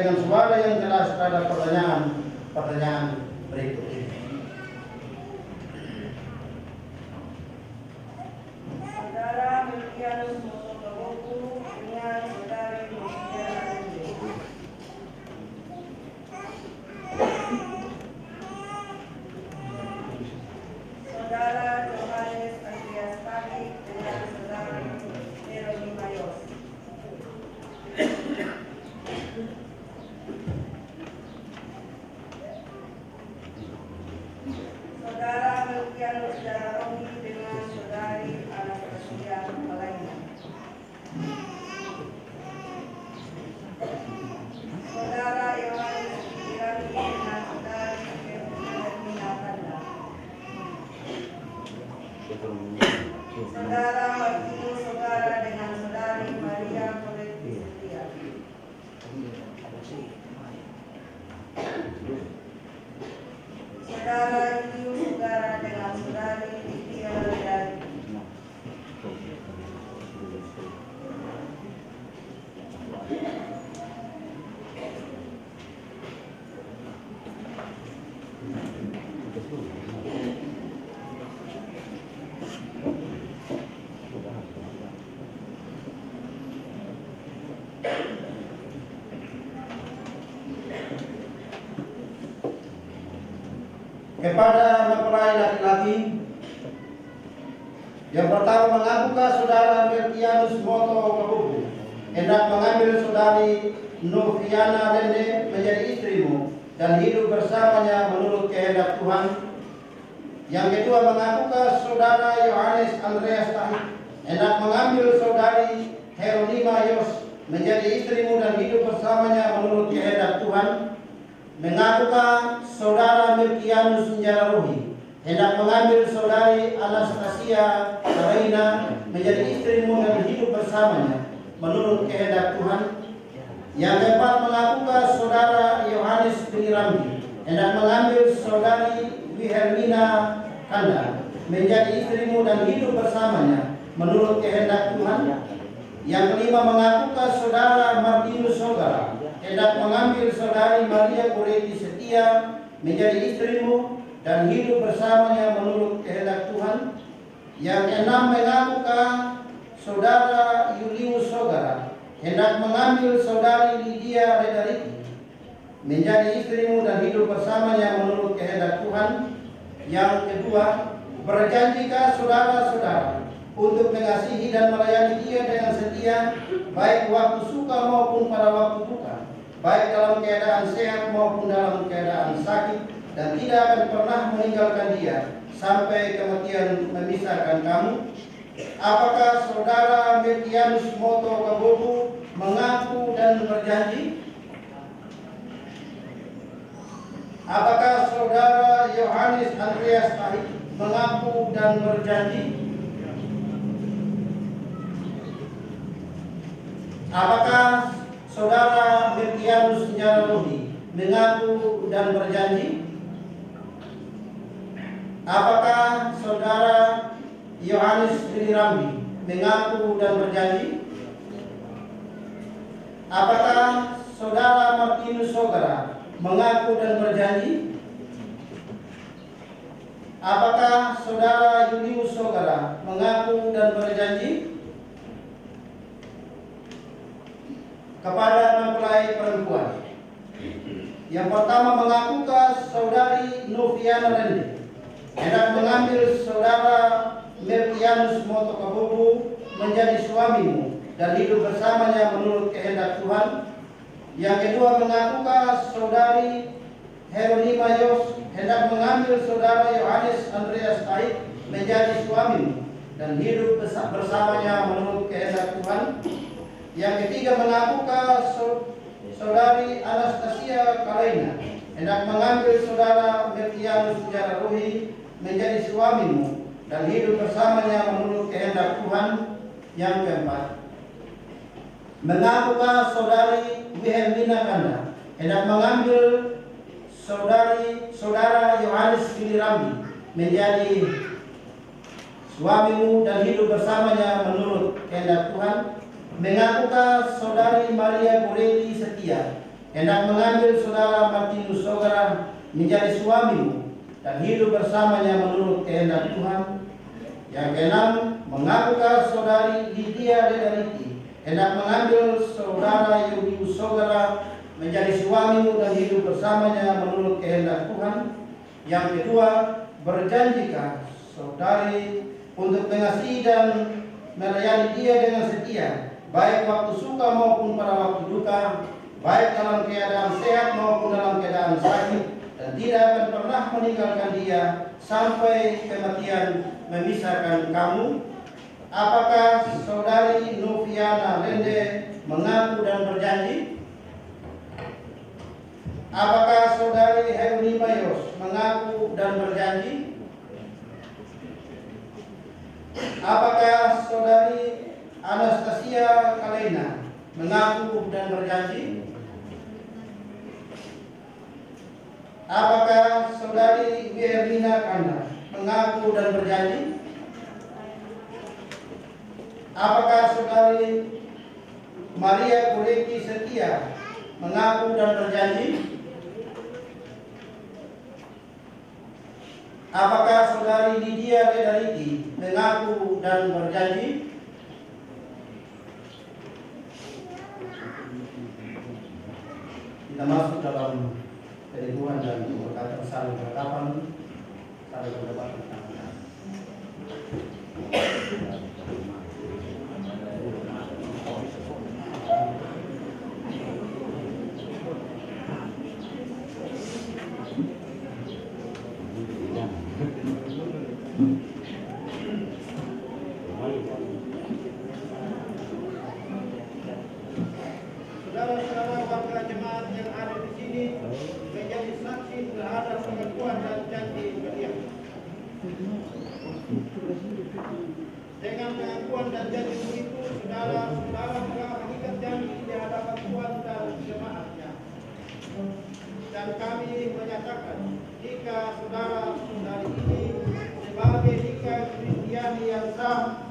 dengan suara yang jelas terhadap pertanyaan berikut ini. Saudara Melkianus Motokaboku dengan saudari Lucia Rende. Saudara Johannes Andreas Tagik dengan saudari Veronica Yos. Saudara Melkianus Jararomi dengan saudari Anastasia Kalaina. Saudara Yohanes Irani dengan saudari Hermina Kanda. Saudara Martinus Sogara dengan saudari Maria Koleti Setia. Saudara Julius Sogara dengan saudari Lydia Dari. Kepada mempelai laki-laki, yang pertama mengakukah saudara Melkianus Motokaboku hendak mengambil saudari Noviana Rende menjadi istrimu dan hidup bersamanya menurut kehendak Tuhan. Yang kedua mengakukah saudara Yohanes Andreas Tagik hendak mengambil saudari Veronica Yos menjadi istrimu dan hidup bersamanya menurut kehendak Tuhan. Mengakukah saudara Melkianus Jararohi hendak mengambil saudari Anastasia Kalaina menjadi istrimu dan hidup bersamanya menurut kehendak Tuhan. Yang keempat mengakukah saudara Yohanes Irani hendak mengambil saudari Hermina Kanda menjadi istrimu dan hidup bersamanya menurut kehendak Tuhan. Yang kelima mengakukah saudara Martinus Sogara hendak mengambil saudari Maria Koleti Setia menjadi istrimu dan hidup bersamanya menurut kehendak Tuhan. Yang keenam mengakukah saudara Julius Sogara hendak mengambil saudari Lydia Redariti menjadi istrimu dan hidup bersamanya menurut kehendak Tuhan. Yang kedua, berjanjikah saudara-saudara untuk mengasihi dan melayani dia dengan setia, baik waktu suka maupun pada waktu duka, baik dalam keadaan sehat maupun dalam keadaan sakit, dan tidak akan pernah meninggalkan dia sampai kematian memisahkan kamu? Apakah saudara Melkianus Motokaboku mengaku dan berjanji? Apakah saudara Yohanes Andreas Tagik mengaku dan berjanji? Apakah saudara Melkianus Jararohi mengaku dan berjanji? Apakah saudara Yohanes Irani mengaku dan berjanji? Apakah saudara Martinus Sogara mengaku dan berjanji? Apakah saudara Julius Sogara mengaku dan berjanji? Kepada mempelai perempuan, yang pertama mengakukah saudari Noviana Rende hendak mengambil saudara Melkianus Motokaboku menjadi suamimu dan hidup bersamanya menurut kehendak Tuhan? Yang kedua mengakukah saudari Veronica Yos hendak mengambil saudara Yohanes Andreas Tagik menjadi suamimu dan hidup bersamanya menurut kehendak Tuhan? Yang ketiga mengakukah saudari Anastasia Kalaina hendak mengambil saudara Melkianus Jararohi menjadi suamimu dan hidup bersamanya menurut kehendak Tuhan? Yang keempat, mengakukah saudari Hermina Kanda hendak mengambil saudara Yohanes Irani menjadi suamimu dan hidup bersamanya menurut kehendak Tuhan? Mengakukah saudari Maria Koleti Setia hendak mengambil saudara Martinus Sogara menjadi suamimu dan hidup bersamanya menurut kehendak Tuhan. Yang keenam, mengapakah saudari Lydia Dedariti hendak mengambil saudara Yulius Sogara menjadi suamimu dan hidup bersamanya menurut kehendak Tuhan. Yang kedua, berjanjikah saudari untuk mengasihi dan melayani dia dengan setia, baik waktu suka maupun pada waktu duka, baik dalam keadaan sehat maupun dalam keadaan sakit, dan tidak akan pernah meninggalkan dia sampai kematian memisahkan kamu? Apakah saudari Noviana Lende mengaku dan berjanji? Apakah saudari Heuni Mayos mengaku dan berjanji? Apakah saudari Anastasia Kalena mengaku dan berjanji? Apakah saudari Wierlina Kanda mengaku dan berjanji? Apakah saudari Maria Kuleti Setia mengaku dan berjanji? Apakah saudari Lydia Dedariti mengaku dan berjanji? Kita masuk dalam keribuan dan berkata saling berhadapan, saling berdebat tentang saudara-saudara warga jemaat yang ada di sini menjadi saksi terhadap pengakuan dan janji kalian. Dengan pengakuan dan janji itu, saudara-saudara telah mengikat janji di hadapan Tuhan dan jemaatnya. Dan kami menyatakan, jika saudara-saudari ini sebagai nikah Kristiani yang sah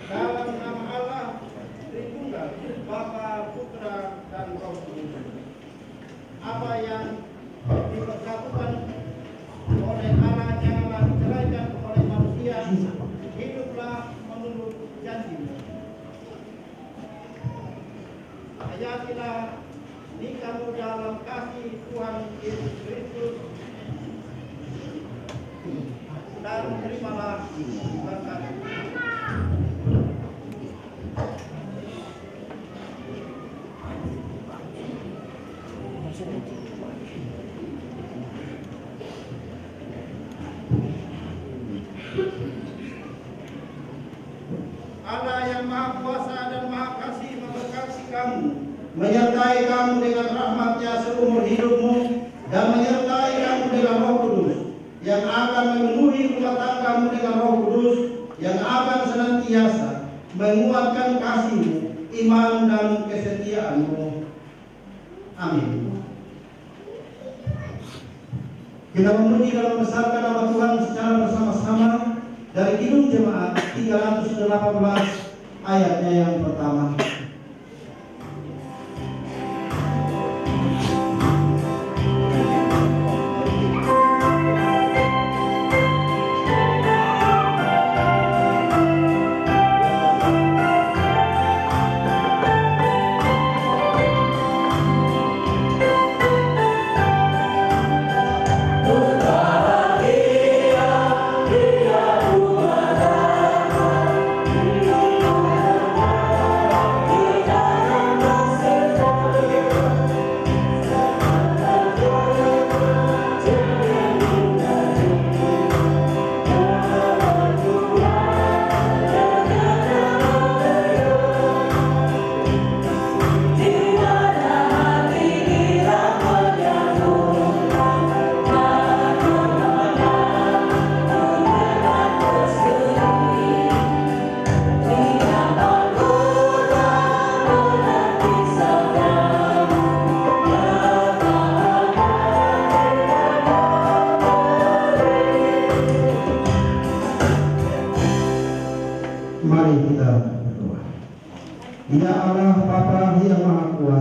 dalam nama Allah Tritunggal, Bapa, Putra, dan Roh Kudus, apa yang dipersatukan oleh Allah janganlah diceraikan oleh manusia. Hiduplah menurut janjimu. Hayatilah nikahmu dalam kasih Tuhan Yesus Kristus, dan terimalah berkat. Allah yang Maha Kuasa dan Maha Kasih memberkati kamu, menyertai kamu dengan rahmat-Nya seumur hidupmu, dan menyertai kamu dengan Roh Kudus, yang akan memenuhi rumah tanggamu dengan Roh Kudus, yang akan senantiasa menguatkan kasihmu, iman dan kesetiaanmu. Amin. Kita memuji dan membesarkan nama Tuhan secara bersama-sama dari Kidung Jemaat 318 ayatnya yang pertama. Dia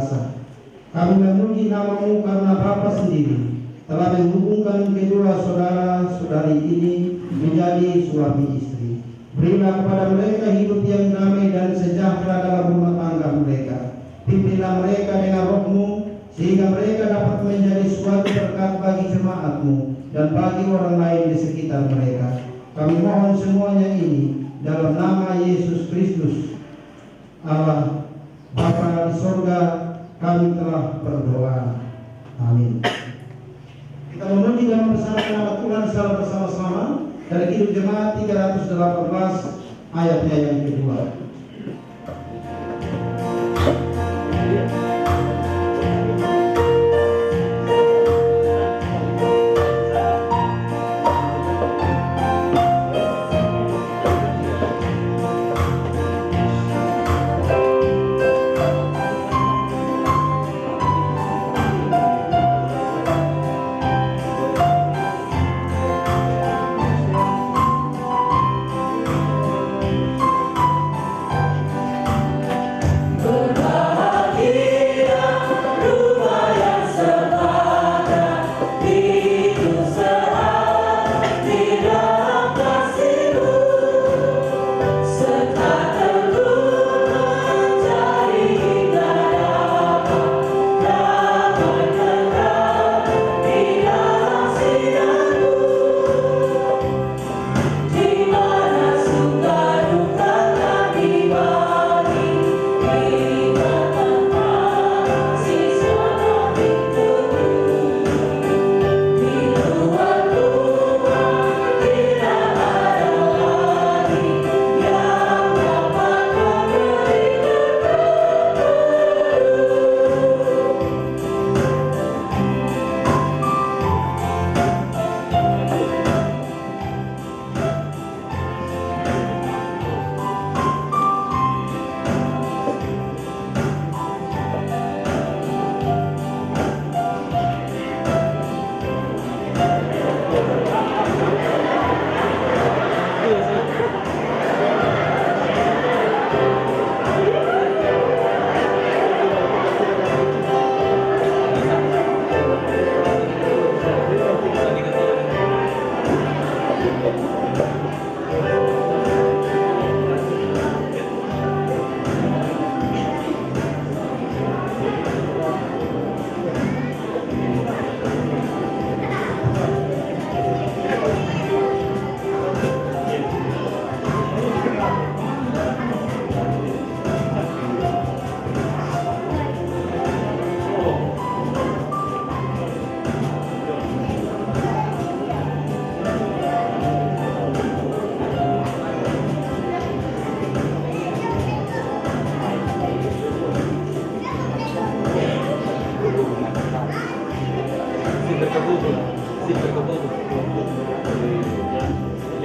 kuasa. Kami memuji nama-Mu karena Bapa sendiri telah menghubungkan kedua saudara-saudari ini menjadi suami istri. Berilah kepada mereka hidup yang damai dan sejahtera dalam rumah tangga mereka. Pimpinlah mereka dengan Roh-Mu, sehingga mereka dapat menjadi suatu berkat bagi jemaat-Mu dan bagi orang lain di sekitar mereka. Kami mohon semuanya ini dalam nama Yesus Kristus, Allah Bapa di sorga, kami telah berdoa. Amin. Kita memuji dan bersama nama Tuhan secara bersama-sama dari Kidung Jemaat 318 ayatnya yang kedua.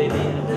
Lady